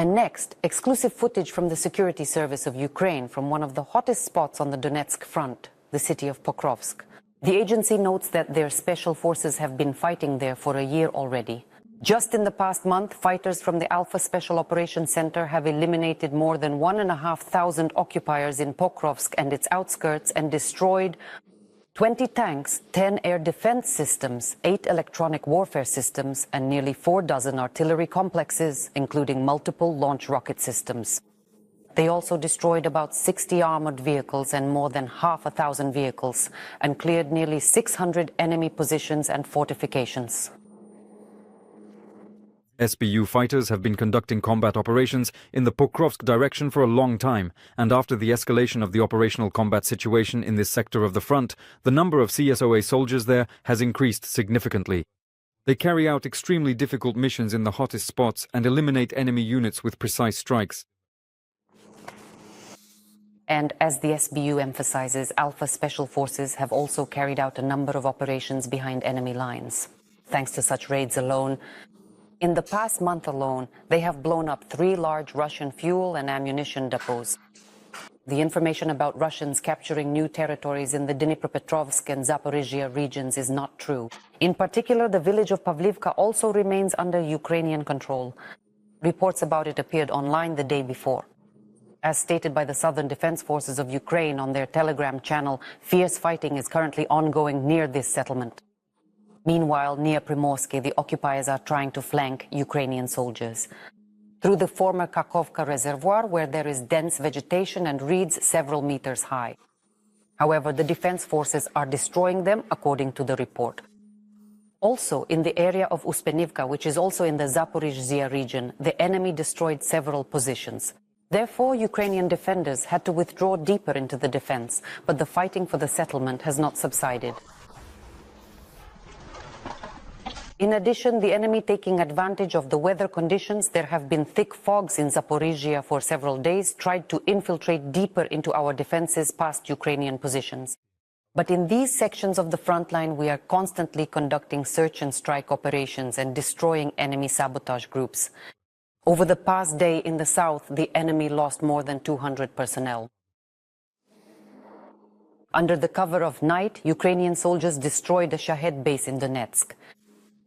And next, exclusive footage from the security service of Ukraine from one of the hottest spots on the Donetsk front, the city of Pokrovsk. The agency notes that their special forces have been fighting there for a year already. Just in the past month, fighters from the Alpha Special Operations Center have eliminated more than 1,500 occupiers in Pokrovsk and its outskirts and destroyed 20 tanks, 10 air defense systems, 8 electronic warfare systems, and nearly 4 dozen artillery complexes, including multiple launch rocket systems. They also destroyed about 60 armored vehicles and more than 1,000 vehicles, and cleared nearly 600 enemy positions and fortifications. SBU fighters have been conducting combat operations in the Pokrovsk direction for a long time, and after the escalation of the operational combat situation in this sector of the front, the number of CSOA soldiers there has increased significantly. They carry out extremely difficult missions in the hottest spots and eliminate enemy units with precise strikes. And as the SBU emphasizes, Alpha Special Forces have also carried out a number of operations behind enemy lines. Thanks to such raids alone, in the past month alone, they have blown up 3 large Russian fuel and ammunition depots. The information about Russians capturing new territories in the Dnipropetrovsk and Zaporizhia regions is not true. In particular, the village of Pavlivka also remains under Ukrainian control. Reports about it appeared online the day before. As stated by the Southern Defense Forces of Ukraine on their Telegram channel, fierce fighting is currently ongoing near this settlement. Meanwhile, near Primorsky, the occupiers are trying to flank Ukrainian soldiers through the former Kakhovka reservoir, where there is dense vegetation and reeds several meters high. However, the defense forces are destroying them, according to the report. Also, in the area of Uspenivka, which is also in the Zaporizhzhia region, the enemy destroyed several positions. Therefore, Ukrainian defenders had to withdraw deeper into the defense, but the fighting for the settlement has not subsided. In addition, the enemy taking advantage of the weather conditions, there have been thick fogs in Zaporizhzhia for several days, tried to infiltrate deeper into our defenses past Ukrainian positions. But in these sections of the front line, we are constantly conducting search and strike operations and destroying enemy sabotage groups. Over the past day in the south, the enemy lost more than 200 personnel. Under the cover of night, Ukrainian soldiers destroyed a Shahed base in Donetsk.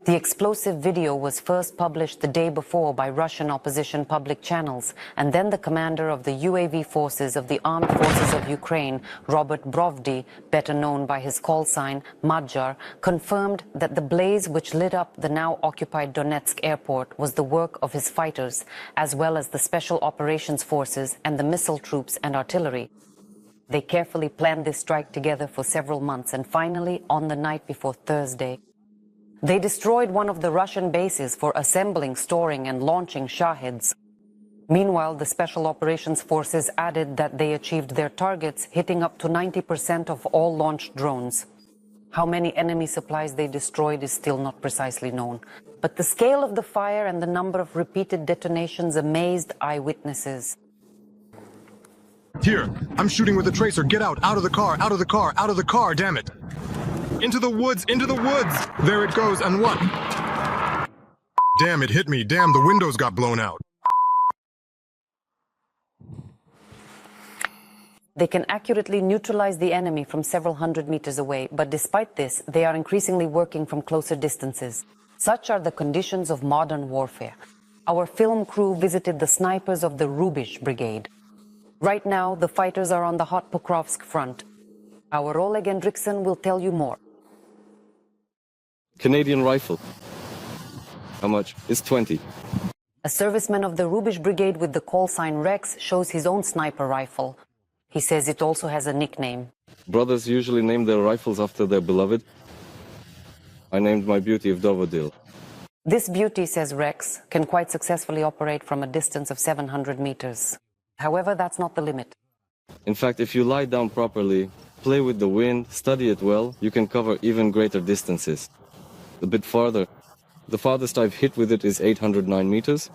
The explosive video was first published the day before by Russian opposition public channels, and then the commander of the UAV forces of the Armed Forces of Ukraine, Robert Brovdy, better known by his call sign Madjar, confirmed that the blaze which lit up the now occupied Donetsk airport was the work of his fighters, as well as the Special Operations Forces and the missile troops and artillery. They carefully planned this strike together for several months, and finally, on the night before Thursday, they destroyed one of the Russian bases for assembling, storing and launching Shaheds. Meanwhile, the Special Operations Forces added that they achieved their targets, hitting up to 90% of all launched drones. How many enemy supplies they destroyed is still not precisely known. But the scale of the fire and the number of repeated detonations amazed eyewitnesses. Here, I'm shooting with a tracer. Get out of the car, out of the car, out of the car, damn it. Into the woods, into the woods! There it goes, and what? Damn, it hit me. Damn, the windows got blown out. They can accurately neutralize the enemy from several hundred meters away, but despite this, they are increasingly working from closer distances. Such are the conditions of modern warfare. Our film crew visited the snipers of the Rubizh Brigade. Right now, the fighters are on the hot Pokrovsk front. Our Oleg Hendrickson will tell you more. Canadian rifle. How much? It's 20. A serviceman of the Rubizh Brigade with the call sign Rex shows his own sniper rifle. He says it also has a nickname. Brothers usually name their rifles after their beloved. I named my beauty of Dovodil. This beauty, says Rex, can quite successfully operate from a distance of 700 meters. However, that's not the limit. In fact, if you lie down properly, play with the wind, study it well, you can cover even greater distances. A bit farther. The farthest I've hit with it is 809 meters.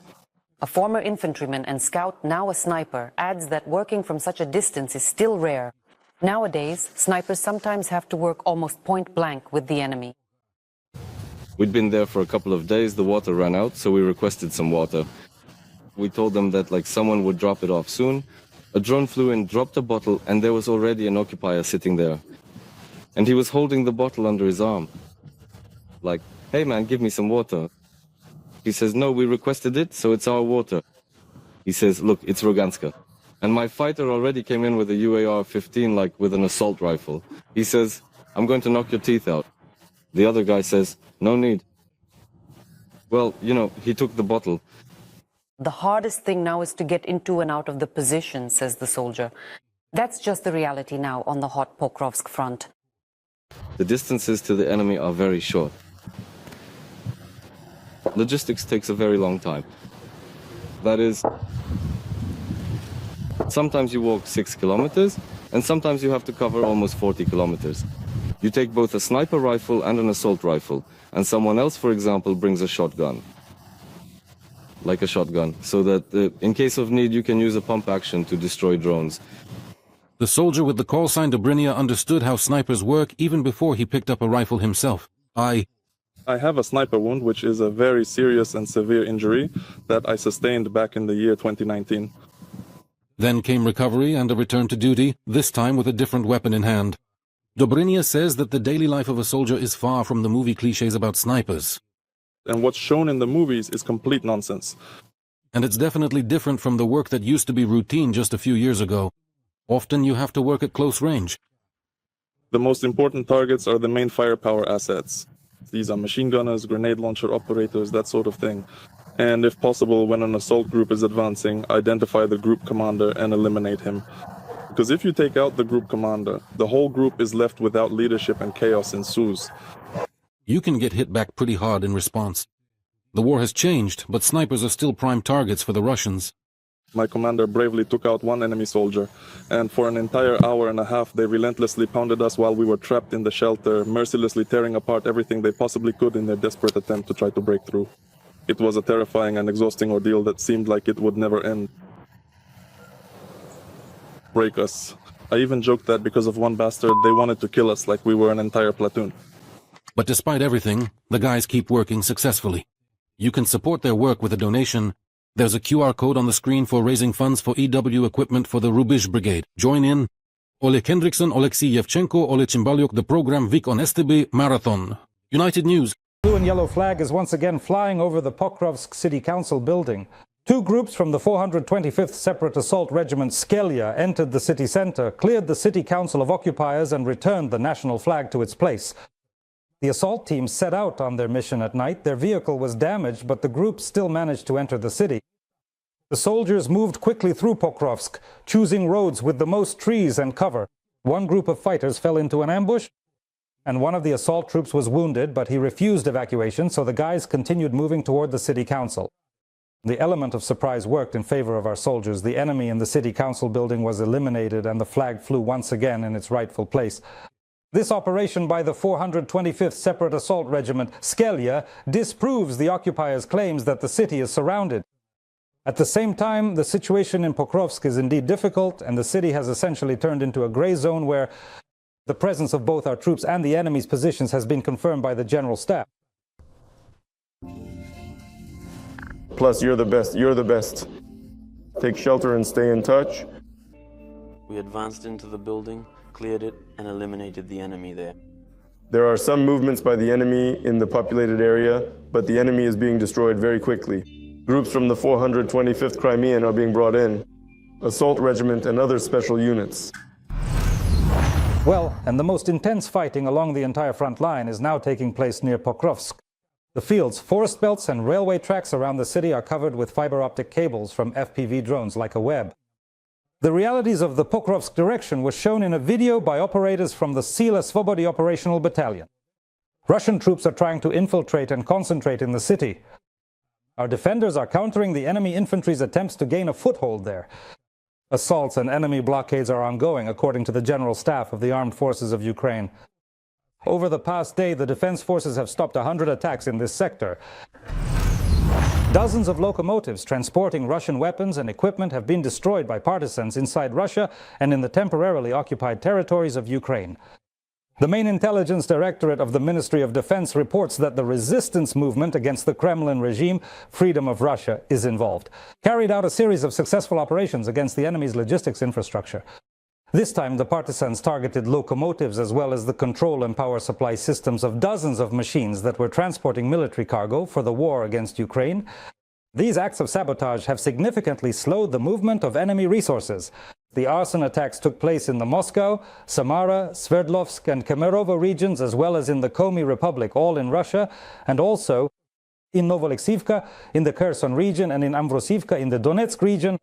A former infantryman and scout, now a sniper, adds that working from such a distance is still rare. Nowadays, snipers sometimes have to work almost point blank with the enemy. We'd been there for a couple of days, the water ran out, so we requested some water. We told them that like someone would drop it off soon. A drone flew in, dropped a bottle, and there was already an occupier sitting there. And he was holding the bottle under his arm. Like, hey man, give me some water. He says, no, we requested it, so it's our water. He says, look, it's Roganska. And my fighter already came in with a UAR-15, like with an assault rifle. He says, I'm going to knock your teeth out. The other guy says, no need. Well, you know, he took the bottle. The hardest thing now is to get into and out of the position, says the soldier. That's just the reality now on the hot Pokrovsk front. The distances to the enemy are very short. Logistics takes a very long time. That is, sometimes you walk 6 kilometers, and sometimes you have to cover almost 40 kilometers. You take both a sniper rifle and an assault rifle, and someone else, for example, brings a shotgun. Like a shotgun, so that in case of need you can use a pump action to destroy drones. The soldier with the call sign Dobrynya understood how snipers work even before he picked up a rifle himself. I have a sniper wound, which is a very serious and severe injury that I sustained back in the year 2019. Then came recovery and a return to duty, this time with a different weapon in hand. Dobrynya says that the daily life of a soldier is far from the movie cliches about snipers. And what's shown in the movies is complete nonsense. And it's definitely different from the work that used to be routine just a few years ago. Often you have to work at close range. The most important targets are the main firepower assets. These are machine gunners, grenade launcher operators, that sort of thing. And if possible, when an assault group is advancing, identify the group commander and eliminate him. Because if you take out the group commander, the whole group is left without leadership and chaos ensues. You can get hit back pretty hard in response. The war has changed, but snipers are still prime targets for the Russians. My commander bravely took out one enemy soldier, and for an entire hour and a half they relentlessly pounded us while we were trapped in the shelter, mercilessly tearing apart everything they possibly could in their desperate attempt to try to break through. It was a terrifying and exhausting ordeal that seemed like it would never end. Break us. I even joked that because of one bastard, they wanted to kill us like we were an entire platoon. But despite everything, the guys keep working successfully. You can support their work with a donation. There's a QR code on the screen for raising funds for EW equipment for the Rubizh Brigade. Join in. Oleg Hendrickson, Alexei Yevchenko, Oleg Chimbalyuk, the program Vik on STB Marathon. United News. Blue and yellow flag is once again flying over the Pokrovsk City Council building. Two groups from the 425th Separate Assault Regiment Skelya entered the city center, cleared the city council of occupiers and returned the national flag to its place. The assault team set out on their mission at night. Their vehicle was damaged, but the group still managed to enter the city. The soldiers moved quickly through Pokrovsk, choosing roads with the most trees and cover. One group of fighters fell into an ambush, and one of the assault troops was wounded, but he refused evacuation, so the guys continued moving toward the city council. The element of surprise worked in favor of our soldiers. The enemy in the city council building was eliminated, and the flag flew once again in its rightful place. This operation by the 425th Separate Assault Regiment, Skelya, disproves the occupiers' claims that the city is surrounded. At the same time, the situation in Pokrovsk is indeed difficult, and the city has essentially turned into a gray zone where the presence of both our troops and the enemy's positions has been confirmed by the General Staff. Plus, you're the best. You're the best. Take shelter and stay in touch. We advanced into the building, cleared it, and eliminated the enemy there. There are some movements by the enemy in the populated area, but the enemy is being destroyed very quickly. Groups from the 425th Crimean are being brought in, assault regiment and other special units. Well, and the most intense fighting along the entire front line is now taking place near Pokrovsk. The fields, forest belts, and railway tracks around the city are covered with fiber optic cables from FPV drones like a web. The realities of the Pokrovsk direction were shown in a video by operators from the Sila Svobody Operational Battalion. Russian troops are trying to infiltrate and concentrate in the city. Our defenders are countering the enemy infantry's attempts to gain a foothold there. Assaults and enemy blockades are ongoing, according to the General Staff of the Armed Forces of Ukraine. Over the past day, the defense forces have stopped 100 attacks in this sector. Dozens of locomotives transporting Russian weapons and equipment have been destroyed by partisans inside Russia and in the temporarily occupied territories of Ukraine. The main intelligence directorate of the Ministry of Defense reports that the resistance movement against the Kremlin regime, Freedom of Russia, is involved. Carried out a series of successful operations against the enemy's logistics infrastructure. This time, the partisans targeted locomotives as well as the control and power supply systems of dozens of machines that were transporting military cargo for the war against Ukraine. These acts of sabotage have significantly slowed the movement of enemy resources. The arson attacks took place in the Moscow, Samara, Sverdlovsk and Kemerovo regions, as well as in the Komi Republic, all in Russia, and also in Novoalexivka, in the Kherson region, and in Amvrosivka in the Donetsk region.